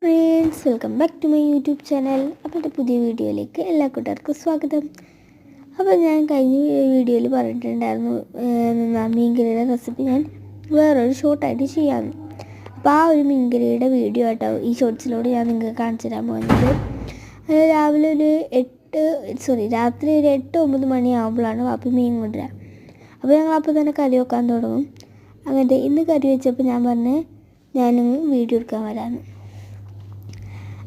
Friends, welcome back to my YouTube channel. അപ്പോൾ എൻ്റെ പുതിയ വീഡിയോയിലേക്ക് എല്ലാ കൂട്ടുകാർക്കും സ്വാഗതം. അപ്പോൾ ഞാൻ കഴിഞ്ഞ വീഡിയോയിൽ പറഞ്ഞിട്ടുണ്ടായിരുന്നു മീൻകറിയുടെ റെസിപ്പി ഞാൻ വേറൊരു ഷോർട്ടായിട്ട് ചെയ്യാമെന്ന്. അപ്പോൾ ആ ഒരു മീൻകറിയുടെ വീഡിയോ ആട്ടോ ഈ ഷോർട്സിലൂടെ ഞാൻ നിങ്ങൾക്ക് കാണിച്ചു തരാൻ പോകുന്നത്. രാവിലെ രാത്രി ഒരു 8-9 മണിയാകുമ്പോഴാണ് വാപ്പി മീൻ കൊണ്ടുവരിക. അപ്പോൾ ഞങ്ങൾ അപ്പോൾ തന്നെ കറി വെക്കാൻ തുടങ്ങും. അങ്ങനത്തെ ഇന്ന് കറി വെച്ചപ്പോൾ ഞാൻ പറഞ്ഞ് ഞാനും വീഡിയോ എടുക്കാൻ വരാമെന്ന്.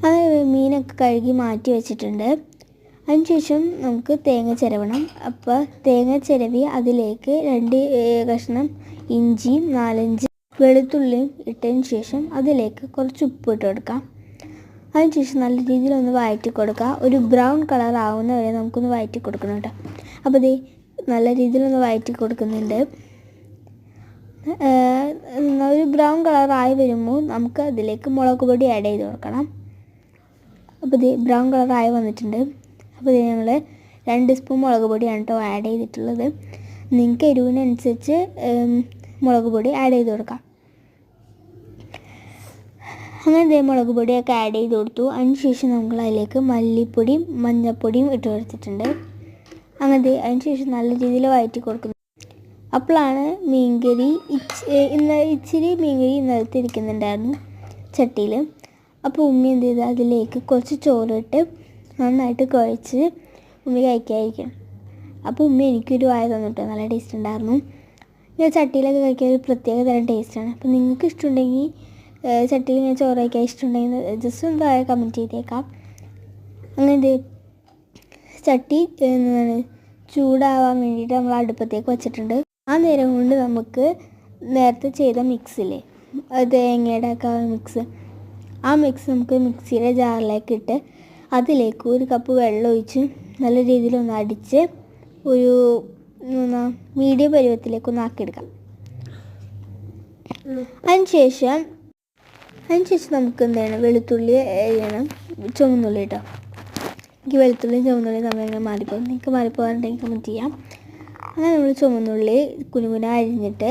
അങ്ങനെ മീനൊക്കെ കഴുകി മാറ്റി വെച്ചിട്ടുണ്ട്. അതിനുശേഷം നമുക്ക് തേങ്ങ ചിരവണം. അപ്പോൾ തേങ്ങ ചിരവി അതിലേക്ക് 2 കഷ്ണം ഇഞ്ചിയും 4-5 വെളുത്തുള്ളിയും ഇട്ടതിന് ശേഷം അതിലേക്ക് കുറച്ച് ഉപ്പ് ഇട്ട് കൊടുക്കാം. അതിനുശേഷം നല്ല രീതിയിലൊന്ന് വഴറ്റി കൊടുക്കുക. ഒരു ബ്രൗൺ കളർ ആവുന്ന വരെ നമുക്കൊന്ന് വഴറ്റി കൊടുക്കണം കേട്ടോ. അപ്പോൾ ഇത് നല്ല രീതിയിലൊന്ന് വഴറ്റി കൊടുക്കുന്നുണ്ട്. ഒരു ബ്രൗൺ കളറായി വരുമ്പോൾ നമുക്ക് അതിലേക്ക് മുളക് പൊടി ആഡ് ചെയ്ത് കൊടുക്കണം. അപ്പോൾ ഇത് ബ്രൗൺ കളറായി വന്നിട്ടുണ്ട്. അപ്പോൾ ഇത് ഞങ്ങൾ 2 സ്പൂൺ മുളക് പൊടിയാണ് കേട്ടോ ആഡ് ചെയ്തിട്ടുള്ളത്. നിങ്ങൾക്ക് എരിവിനനുസരിച്ച് മുളക് പൊടി ആഡ് ചെയ്ത് കൊടുക്കാം. അങ്ങനെ മുളക് പൊടിയൊക്കെ ആഡ് ചെയ്ത് കൊടുത്തു. അതിനുശേഷം നമ്മൾ അതിലേക്ക് മല്ലിപ്പൊടിയും മഞ്ഞൾപ്പൊടിയും ഇട്ട് കൊടുത്തിട്ടുണ്ട്. അതിനുശേഷം നല്ല രീതിയിൽ വഴറ്റി കൊടുക്കുന്നു. അപ്പോഴാണ് മീൻകറി ഇച്ചിരി മീൻകറി ഇന്നലത്തെ ഇരിക്കുന്നുണ്ടായിരുന്നു ചട്ടിയിൽ. അപ്പോൾ ഉമ്മി എന്ത് ചെയ്ത് അതിലേക്ക് കുറച്ച് ചോറിട്ട് നന്നായിട്ട് കുഴച്ച് ഉമ്മി കഴിക്കാതിരിക്കണം. അപ്പോൾ ഉമ്മി എനിക്കൊരു വായ തന്നിട്ടോ, നല്ല ടേസ്റ്റ് ഉണ്ടായിരുന്നു. ഇങ്ങനെ ചട്ടിയിലൊക്കെ കഴിക്കാൻ ഒരു പ്രത്യേക തരം ടേസ്റ്റാണ്. അപ്പോൾ നിങ്ങൾക്ക് ഇഷ്ടമുണ്ടെങ്കിൽ ചട്ടിയിൽ ഇങ്ങനെ ചോറ് കഴിക്കാൻ ഇഷ്ടമുണ്ടെങ്കിൽ ജസ്റ്റ് ഒന്ന് താഴെ കമൻറ്റ് ചെയ്തേക്കാം. അങ്ങനെ ചട്ടി ചൂടാവാൻ വേണ്ടിയിട്ട് നമ്മൾ അടുപ്പത്തേക്ക് വെച്ചിട്ടുണ്ട്. ആ നേരം കൊണ്ട് നമുക്ക് നേരത്തെ ചെയ്ത മിക്സില്ലേ, തേങ്ങയുടെ ഒക്കെ മിക്സ്, ആ മിക്സ് നമുക്ക് മിക്സിയുടെ ജാറിലേക്ക് ഇട്ട് അതിലേക്ക് 1 കപ്പ് വെള്ളം ഒഴിച്ച് നല്ല രീതിയിലൊന്ന് അടിച്ച് ഒരു മീഡിയം പരുവത്തിലേക്കൊന്ന് ആക്കിയെടുക്കാം. അതിനുശേഷം നമുക്ക് എന്താണ് വെളുത്തുള്ളി അരിയണം, ചുവന്നുള്ളി കേട്ടോ. എനിക്ക് വെളുത്തുള്ളിയും ചുവന്നുള്ളിയും നമ്മളെങ്ങനെ മാറിപ്പോകും, നിങ്ങൾക്ക് മാറിപ്പോകാറുണ്ടെങ്കിൽ കമൻറ്റ് ചെയ്യാം. അങ്ങനെ നമ്മൾ ചുവന്നുള്ളി കുനുകുന അരിഞ്ഞിട്ട്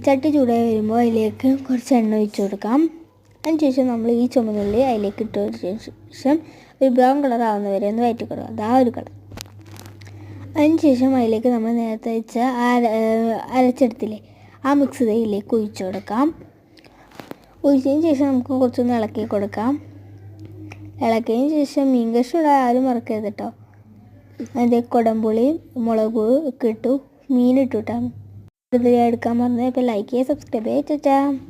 ചട്ടി ചൂടായി വരുമ്പോൾ അതിലേക്ക് കുറച്ച് എണ്ണ ഒഴിച്ച് കൊടുക്കാം. അതിനുശേഷം നമ്മൾ ഈ ചുവന്നുള്ളി അതിലേക്ക് ഇട്ടതിന് ശേഷം ഒരു ബ്രൗൺ കളർ ആവുന്ന വരെ ഒന്ന് വഴറ്റി കൊടുക്കുക. അതാ ഒരു കളർ. അതിനുശേഷം അതിലേക്ക് നമ്മൾ നേരത്തെ വെച്ച അരച്ചെടുത്തില്ലേ ആ മിക്സ് ഇതിലേക്ക് ഒഴിച്ചു കൊടുക്കാം. ഒഴിച്ചതിന് ശേഷം നമുക്ക് കുറച്ചൊന്ന് ഇളക്കി കൊടുക്കാം. ഇളക്കിയതിന് ശേഷം മീൻ കഷ്ണം ഇടാൻ ആരും മറക്കരുത് കേട്ടോ. അതിൻ്റെ കുടംപുളിയും മുളക് ഒക്കെ ഇട്ടു, മീനിട്ടു കേട്ടോ. എടുക്കാൻ പറഞ്ഞത്. ഇപ്പോൾ ലൈക്ക് ചെയ്യുക, സബ്സ്ക്രൈബ് ചെയ്യുക.